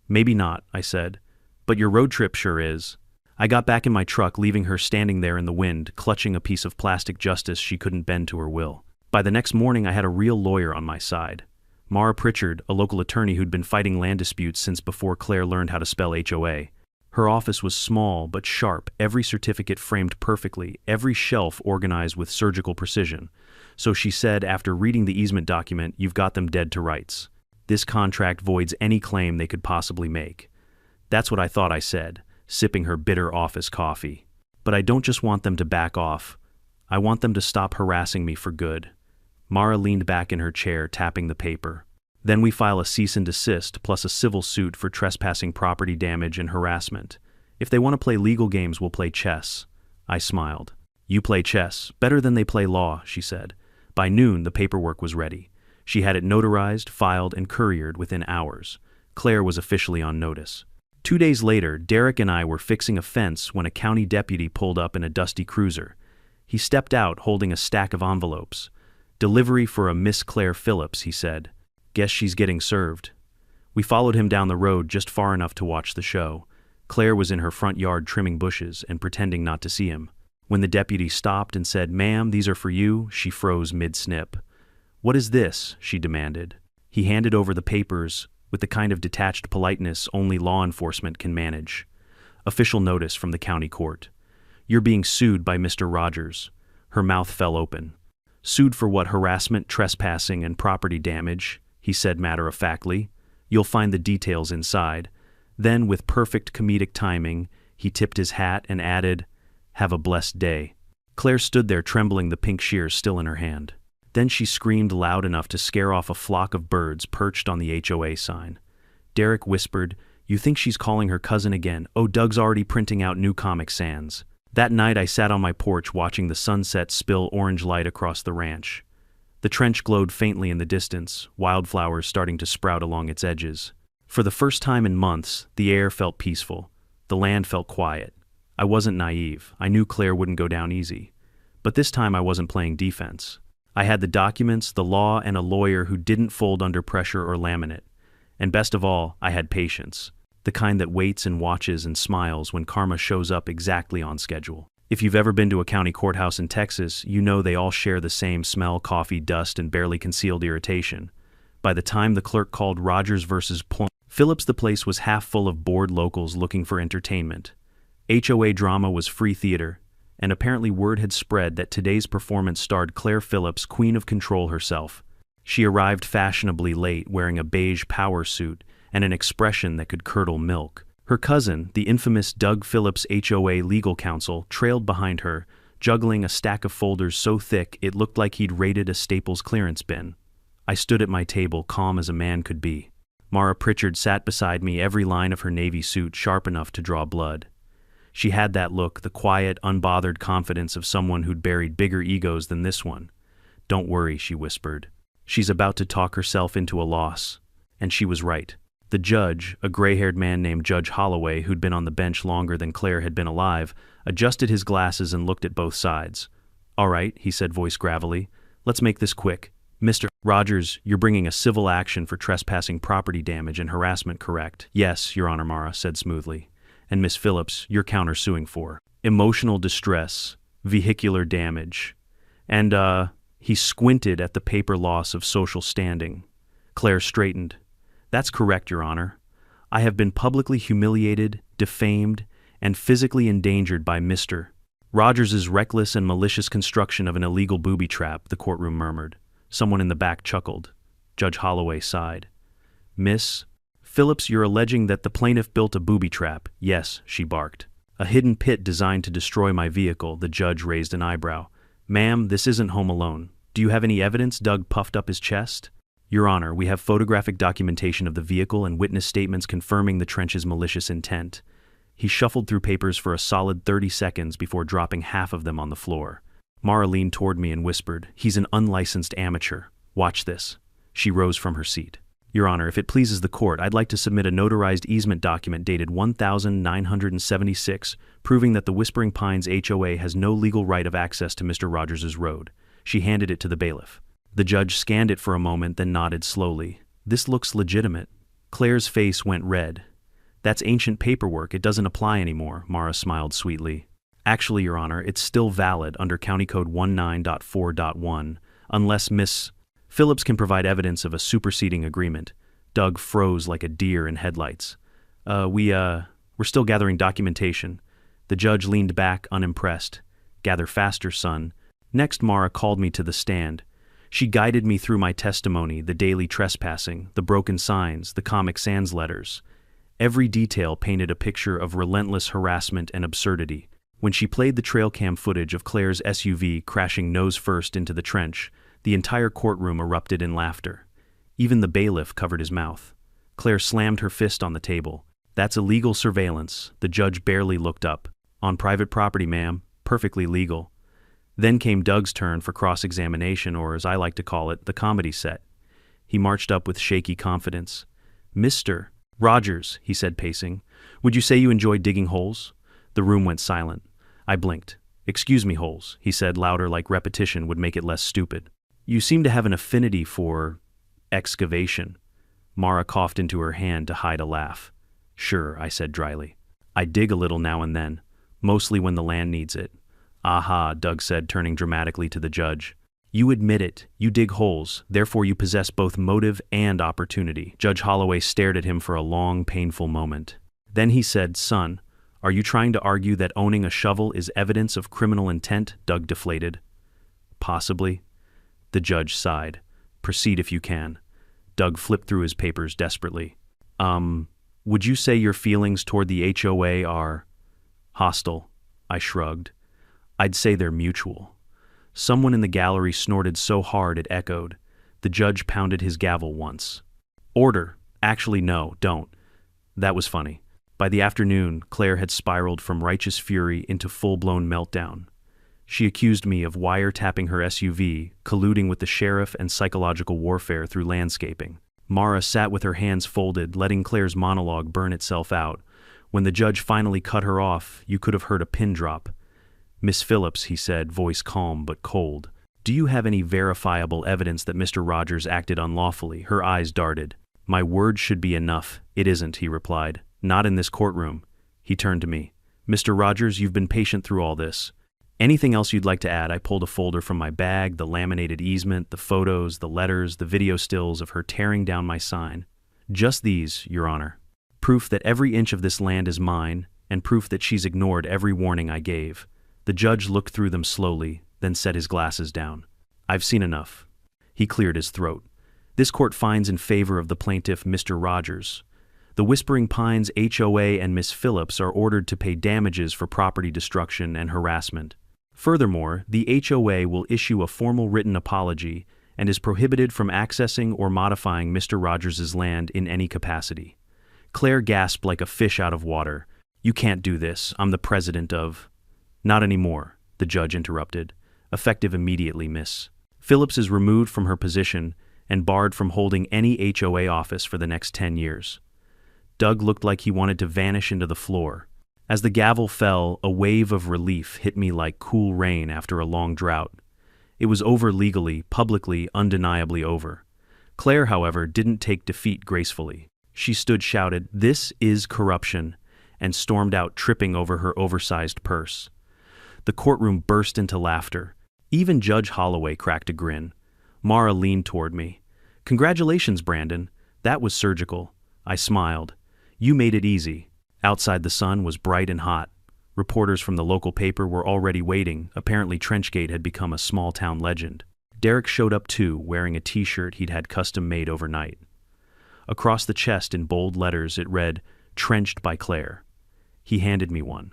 "Maybe not," I said. "But your road trip sure is." I got back in my truck, leaving her standing there in the wind, clutching a piece of plastic justice she couldn't bend to her will. By the next morning, I had a real lawyer on my side. Mara Pritchard, a local attorney who'd been fighting land disputes since before Claire learned how to spell HOA. Her office was small but sharp, every certificate framed perfectly, every shelf organized with surgical precision. So she said, after reading the easement document, "You've got them dead to rights. This contract voids any claim they could possibly make." That's what I thought, I said, sipping her bitter office coffee. But I don't just want them to back off. I want them to stop harassing me for good. Mara leaned back in her chair, tapping the paper. Then we file a cease and desist plus a civil suit for trespassing, property damage, and harassment. If they want to play legal games, we'll play chess. I smiled. You play chess, better than they play law, she said. By noon, the paperwork was ready. She had it notarized, filed, and couriered within hours. Claire was officially on notice. 2 days later, Derek and I were fixing a fence when a county deputy pulled up in a dusty cruiser. He stepped out holding a stack of envelopes. "Delivery for a Miss Claire Phillips," he said. "Guess she's getting served." We followed him down the road just far enough to watch the show. Claire was in her front yard trimming bushes and pretending not to see him. When the deputy stopped and said, "Ma'am, these are for you," she froze mid-snip. "What is this?" she demanded. He handed over the papers with the kind of detached politeness only law enforcement can manage. Official notice from the county court. "You're being sued by Mr. Rogers." Her mouth fell open. "Sued for what? Harassment, trespassing, and property damage," he said matter-of-factly. "You'll find the details inside." Then, with perfect comedic timing, he tipped his hat and added, "Have a blessed day." Claire stood there trembling, the pink shears still in her hand. Then she screamed loud enough to scare off a flock of birds perched on the HOA sign. Derek whispered, "You think she's calling her cousin again? Oh, Doug's already printing out new Comic Sans." That night I sat on my porch watching the sunset spill orange light across the ranch. The trench glowed faintly in the distance, wildflowers starting to sprout along its edges. For the first time in months, the air felt peaceful. The land felt quiet. I wasn't naive. I knew Claire wouldn't go down easy. But this time I wasn't playing defense. I had the documents, the law, and a lawyer who didn't fold under pressure or laminate. And best of all, I had patience. The kind that waits and watches and smiles when karma shows up exactly on schedule. If you've ever been to a county courthouse in Texas, you know they all share the same smell: coffee, dust, and barely concealed irritation. By the time the clerk called Rogers versus Phillips, the place was half full of bored locals looking for entertainment. HOA drama was free theater, and apparently word had spread that today's performance starred Claire Phillips, queen of control herself. She arrived fashionably late, wearing a beige power suit and an expression that could curdle milk. Her cousin, the infamous Doug Phillips, HOA legal counsel, trailed behind her, juggling a stack of folders so thick it looked like he'd raided a Staples clearance bin. I stood at my table, calm as a man could be. Mara Pritchard sat beside me, every line of her navy suit sharp enough to draw blood. She had that look, the quiet, unbothered confidence of someone who'd buried bigger egos than this one. "Don't worry," she whispered. "She's about to talk herself into a loss." And she was right. The judge, a gray-haired man named Judge Holloway, who'd been on the bench longer than Claire had been alive, adjusted his glasses and looked at both sides. "All right," he said, voice gravelly. "Let's make this quick. Mr. Rogers, you're bringing a civil action for trespassing, property damage, and harassment, correct?" "Yes, Your Honor," Mara said smoothly. "And Miss Phillips, you're countersuing for emotional distress, vehicular damage, and, he squinted at the paper, loss of social standing." Claire straightened. "That's correct, Your Honor. I have been publicly humiliated, defamed, and physically endangered by Mr. Rogers's reckless and malicious construction of an illegal booby trap," the courtroom murmured. Someone in the back chuckled. Judge Holloway sighed. "Miss Phillips, you're alleging that the plaintiff built a booby trap." "Yes," she barked. "A hidden pit designed to destroy my vehicle." The judge raised an eyebrow. "Ma'am, this isn't Home Alone. Do you have any evidence?" Doug puffed up his chest. "Your Honor, we have photographic documentation of the vehicle and witness statements confirming the trench's malicious intent." He shuffled through papers for a solid 30 seconds before dropping half of them on the floor. Mara leaned toward me and whispered, "He's an unlicensed amateur. Watch this." She rose from her seat. "Your Honor, if it pleases the court, I'd like to submit a notarized easement document dated 1976, proving that the Whispering Pines HOA has no legal right of access to Mr. Rogers's road." She handed it to the bailiff. The judge scanned it for a moment, then nodded slowly. "This looks legitimate." Claire's face went red. That's ancient paperwork. It doesn't apply anymore, Mara smiled sweetly. Actually, Your Honor, it's still valid under County Code 19.4.1, unless Miss Phillips can provide evidence of a superseding agreement. Doug froze like a deer in headlights. We're still gathering documentation. The judge leaned back, unimpressed. Gather faster, son. Next, Mara called me to the stand. She guided me through my testimony, the daily trespassing, the broken signs, the Comic Sans letters. Every detail painted a picture of relentless harassment and absurdity. When she played the trail cam footage of Claire's SUV crashing nose first into the trench, the entire courtroom erupted in laughter. Even the bailiff covered his mouth. Claire slammed her fist on the table. That's illegal surveillance. The judge barely looked up. On private property, ma'am. Perfectly legal. Then came Doug's turn for cross-examination, or as I like to call it, the comedy set. He marched up with shaky confidence. Mr. Rogers, he said, pacing, would you say you enjoyed digging holes? The room went silent. I blinked. Excuse me, Holes, he said, louder, like repetition would make it less stupid. You seem to have an affinity for excavation. Mara coughed into her hand to hide a laugh. Sure, I said dryly. I dig a little now and then, mostly when the land needs it. Aha, Doug said, turning dramatically to the judge. You admit it. You dig holes, therefore you possess both motive and opportunity. Judge Holloway stared at him for a long, painful moment. Then he said, Son, are you trying to argue that owning a shovel is evidence of criminal intent? Doug deflated. Possibly. The judge sighed. Proceed if you can. Doug flipped through his papers desperately. Would you say your feelings toward the HOA are hostile? I shrugged. I'd say they're mutual. Someone in the gallery snorted so hard it echoed. The judge pounded his gavel once. Order. Actually, no, don't. That was funny. By the afternoon, Claire had spiraled from righteous fury into full-blown meltdown. She accused me of wiretapping her SUV, colluding with the sheriff, and psychological warfare through landscaping. Mara sat with her hands folded, letting Claire's monologue burn itself out. When the judge finally cut her off, you could have heard a pin drop. Miss Phillips, he said, voice calm but cold. Do you have any verifiable evidence that Mr. Rogers acted unlawfully? Her eyes darted. My word should be enough. It isn't, he replied. Not in this courtroom. He turned to me. Mr. Rogers, you've been patient through all this. Anything else you'd like to add? I pulled a folder from my bag, the laminated easement, the photos, the letters, the video stills of her tearing down my sign. Just these, Your Honor. Proof that every inch of this land is mine, and proof that she's ignored every warning I gave. The judge looked through them slowly, then set his glasses down. I've seen enough. He cleared his throat. This court finds in favor of the plaintiff, Mr. Rogers. The Whispering Pines HOA and Miss Phillips are ordered to pay damages for property destruction and harassment. Furthermore, the HOA will issue a formal written apology and is prohibited from accessing or modifying Mr. Rogers' land in any capacity. Claire gasped like a fish out of water. You can't do this. I'm the president of... Not anymore, the judge interrupted. Effective immediately, Miss. Phillips is removed from her position and barred from holding any HOA office for the next 10 years. Doug looked like he wanted to vanish into the floor. As the gavel fell, a wave of relief hit me like cool rain after a long drought. It was over legally, publicly, undeniably over. Claire, however, didn't take defeat gracefully. She stood shouted, "This is corruption," and stormed out, tripping over her oversized purse. The courtroom burst into laughter. Even Judge Holloway cracked a grin. Mara leaned toward me. "Congratulations, Brandon. That was surgical." I smiled. "You made it easy." Outside the sun was bright and hot. Reporters from the local paper were already waiting. Apparently Trenchgate had become a small-town legend. Derek showed up too, wearing a t-shirt he'd had custom-made overnight. Across the chest in bold letters it read, "Trenched by Claire." He handed me one.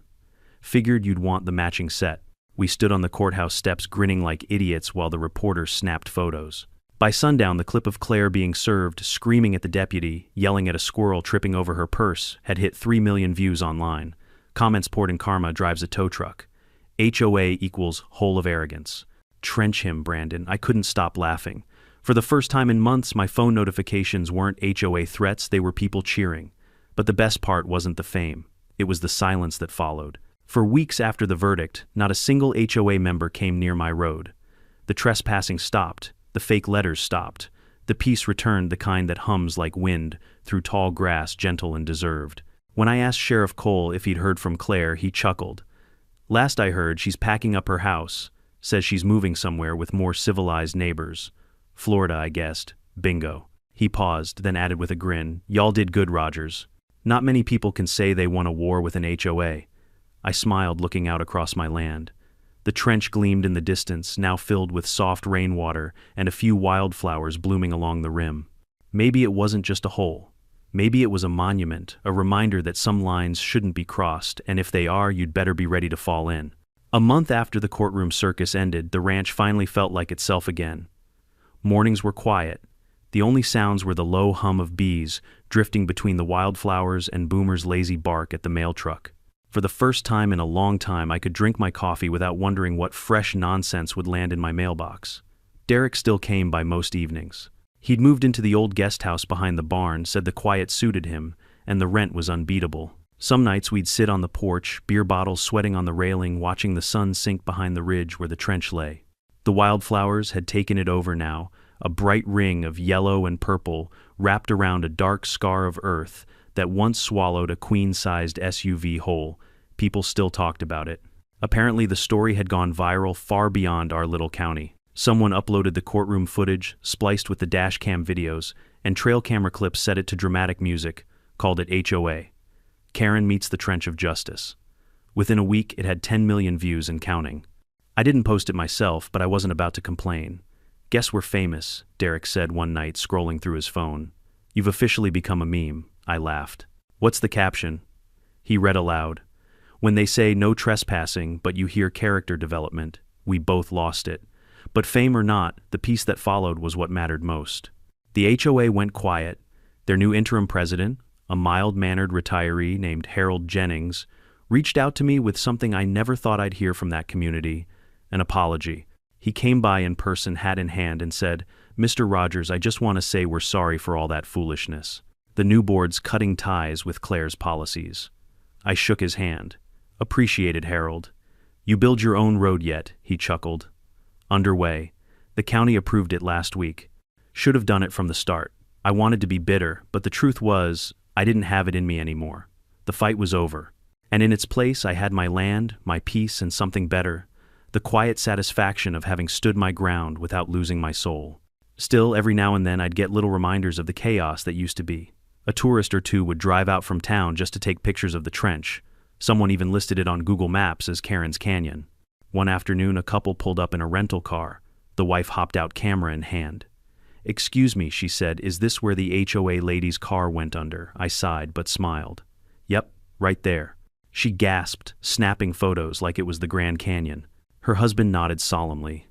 "Figured you'd want the matching set." We stood on the courthouse steps grinning like idiots while the reporters snapped photos. By sundown, the clip of Claire being served, screaming at the deputy, yelling at a squirrel tripping over her purse, had hit 3 million views online. Comments poured in. Karma drives a tow truck. HOA equals hole of arrogance. Trench him, Brandon. I couldn't stop laughing. For the first time in months, my phone notifications weren't HOA threats, they were people cheering. But the best part wasn't the fame. It was the silence that followed. For weeks after the verdict, not a single HOA member came near my road. The trespassing stopped. The fake letters stopped. The peace returned, the kind that hums like wind through tall grass, gentle and deserved. When I asked Sheriff Cole if he'd heard from Claire, he chuckled. Last I heard, she's packing up her house. Says she's moving somewhere with more civilized neighbors. Florida, I guessed. Bingo. He paused, then added with a grin, "Y'all did good, Rogers. Not many people can say they won a war with an HOA. I smiled, looking out across my land. The trench gleamed in the distance, now filled with soft rainwater and a few wildflowers blooming along the rim. Maybe it wasn't just a hole. Maybe it was a monument, a reminder that some lines shouldn't be crossed, and if they are, you'd better be ready to fall in. A month after the courtroom circus ended, the ranch finally felt like itself again. Mornings were quiet. The only sounds were the low hum of bees drifting between the wildflowers and Boomer's lazy bark at the mail truck. For the first time in a long time, I could drink my coffee without wondering what fresh nonsense would land in my mailbox. Derek still came by most evenings. He'd moved into the old guest house behind the barn, said the quiet suited him, and the rent was unbeatable. Some nights we'd sit on the porch, beer bottles sweating on the railing, watching the sun sink behind the ridge where the trench lay. The wildflowers had taken it over now, a bright ring of yellow and purple wrapped around a dark scar of earth that once swallowed a queen-sized SUV whole. People still talked about it. Apparently the story had gone viral far beyond our little county. Someone uploaded the courtroom footage, spliced with the dash cam videos, and trail camera clips set it to dramatic music, called it HOA. Karen Meets the Trench of Justice. Within a week, it had 10 million views and counting. I didn't post it myself, but I wasn't about to complain. "Guess we're famous," Derek said one night, scrolling through his phone. "You've officially become a meme," I laughed. "What's the caption?" He read aloud. "When they say no trespassing, but you hear character development, we both lost it. But fame or not, the piece that followed was what mattered most." The HOA went quiet. Their new interim president, a mild-mannered retiree named Harold Jennings, reached out to me with something I never thought I'd hear from that community: an apology. He came by in person, hat in hand, and said, "Mr. Rogers, I just want to say we're sorry for all that foolishness. The new board's cutting ties with Claire's policies." I shook his hand. "Appreciated, Harold. You build your own road yet?" he chuckled. "Underway. The county approved it last week. Should have done it from the start. I wanted to be bitter, but the truth was, I didn't have it in me anymore. The fight was over. And in its place, I had my land, my peace, and something better: the quiet satisfaction of having stood my ground without losing my soul. Still, every now and then I'd get little reminders of the chaos that used to be. A tourist or two would drive out from town just to take pictures of the trench. Someone even listed it on Google Maps as Karen's Canyon. One afternoon, a couple pulled up in a rental car. The wife hopped out, camera in hand. "Excuse me," she said, "is this where the HOA lady's car went under?" I sighed, but smiled. "Yep, right there." She gasped, snapping photos like it was the Grand Canyon. Her husband nodded solemnly.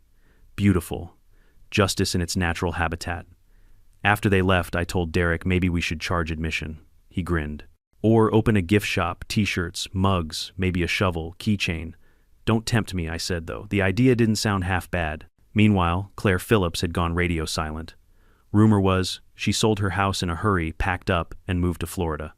"Beautiful. Justice in its natural habitat." After they left, I told Derek maybe we should charge admission. He grinned. "Or open a gift shop, t-shirts, mugs, maybe a shovel, keychain." "Don't tempt me," I said, though. The idea didn't sound half bad. Meanwhile, Claire Phillips had gone radio silent. Rumor was, she sold her house in a hurry, packed up, and moved to Florida.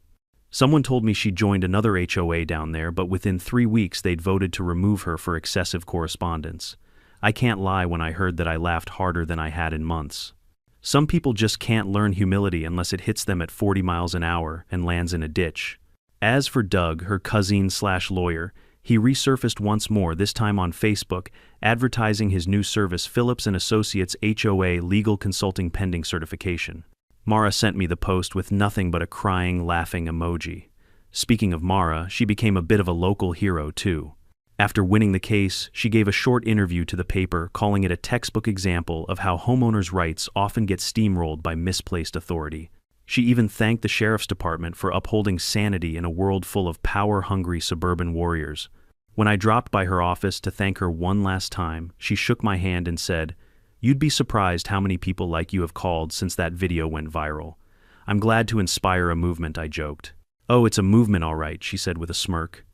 Someone told me she joined another HOA down there, but within 3 weeks they'd voted to remove her for excessive correspondence. I can't lie, when I heard that I laughed harder than I had in months. Some people just can't learn humility unless it hits them at 40 miles an hour and lands in a ditch. As for Doug, her cousin/lawyer, he resurfaced once more, this time on Facebook, advertising his new service, Phillips & Associates HOA Legal Consulting Pending Certification. Mara sent me the post with nothing but a crying, laughing emoji. Speaking of Mara, she became a bit of a local hero, too. After winning the case, she gave a short interview to the paper, calling it a textbook example of how homeowners' rights often get steamrolled by misplaced authority. She even thanked the sheriff's department for upholding sanity in a world full of power-hungry suburban warriors. When I dropped by her office to thank her one last time, she shook my hand and said, "You'd be surprised how many people like you have called since that video went viral. I'm glad to inspire a movement," I joked. "Oh, it's a movement, all right," she said with a smirk.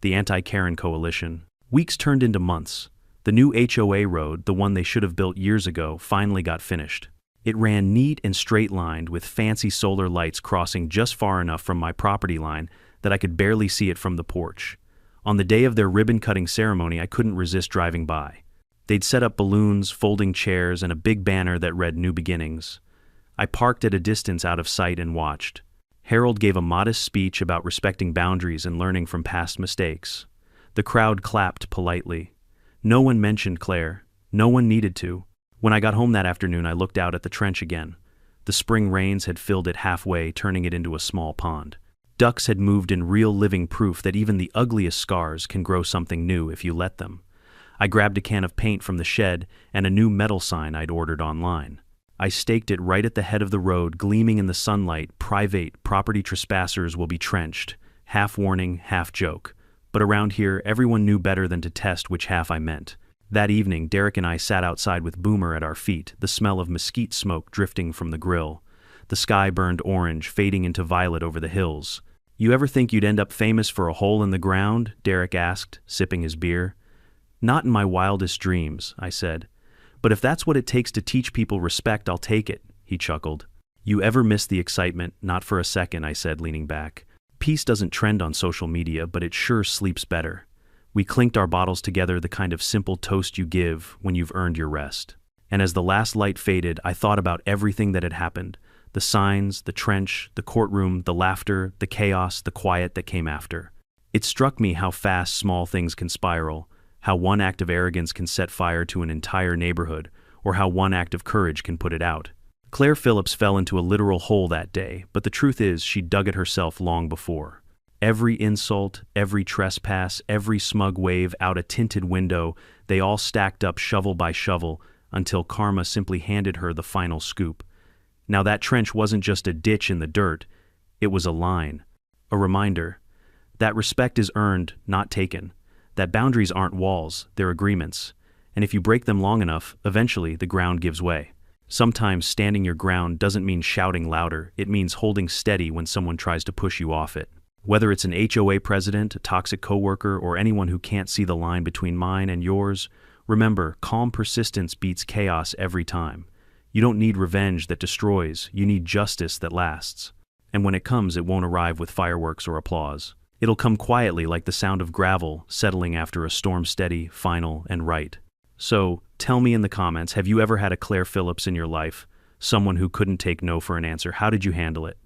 The Anti-Karen Coalition. Weeks turned into months. The new HOA road, the one they should have built years ago, finally got finished. It ran neat and straight-lined, with fancy solar lights crossing just far enough from my property line that I could barely see it from the porch. On the day of their ribbon-cutting ceremony, I couldn't resist driving by. They'd set up balloons, folding chairs, and a big banner that read "New Beginnings." I parked at a distance out of sight and watched. Harold gave a modest speech about respecting boundaries and learning from past mistakes. The crowd clapped politely. No one mentioned Claire. No one needed to. When I got home that afternoon, I looked out at the trench again. The spring rains had filled it halfway, turning it into a small pond. Ducks had moved in, real living proof that even the ugliest scars can grow something new if you let them. I grabbed a can of paint from the shed and a new metal sign I'd ordered online. I staked it right at the head of the road, gleaming in the sunlight. Private property trespassers will be trenched. Half warning, half joke. But around here, everyone knew better than to test which half I meant. That evening, Derek and I sat outside with Boomer at our feet, the smell of mesquite smoke drifting from the grill. The sky burned orange, fading into violet over the hills. "You ever think you'd end up famous for a hole in the ground?" Derek asked, sipping his beer. "Not in my wildest dreams," I said. "But if that's what it takes to teach people respect, I'll take it," he chuckled. "You ever miss the excitement?" "Not for a second," I said, leaning back. "Peace doesn't trend on social media, but it sure sleeps better." We clinked our bottles together, the kind of simple toast you give when you've earned your rest. And as the last light faded, I thought about everything that had happened. The signs, the trench, the courtroom, the laughter, the chaos, the quiet that came after. It struck me how fast small things can spiral, how one act of arrogance can set fire to an entire neighborhood, or how one act of courage can put it out. Claire Phillips fell into a literal hole that day, but the truth is she dug it herself long before. Every insult, every trespass, every smug wave out a tinted window, they all stacked up shovel by shovel until karma simply handed her the final scoop. Now that trench wasn't just a ditch in the dirt, it was a line, a reminder that respect is earned, not taken, that boundaries aren't walls, they're agreements, and if you break them long enough, eventually the ground gives way. Sometimes standing your ground doesn't mean shouting louder, it means holding steady when someone tries to push you off it. Whether it's an HOA president, a toxic coworker, or anyone who can't see the line between mine and yours, remember, calm persistence beats chaos every time. You don't need revenge that destroys, you need justice that lasts. And when it comes, it won't arrive with fireworks or applause. It'll come quietly, like the sound of gravel settling after a storm, steady, final, and right. So, tell me in the comments, have you ever had a Claire Phillips in your life? Someone who couldn't take no for an answer. How did you handle it?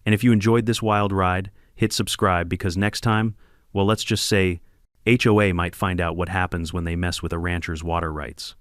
And if you enjoyed this wild ride, hit subscribe, because next time, well, let's just say HOA might find out what happens when they mess with a rancher's water rights.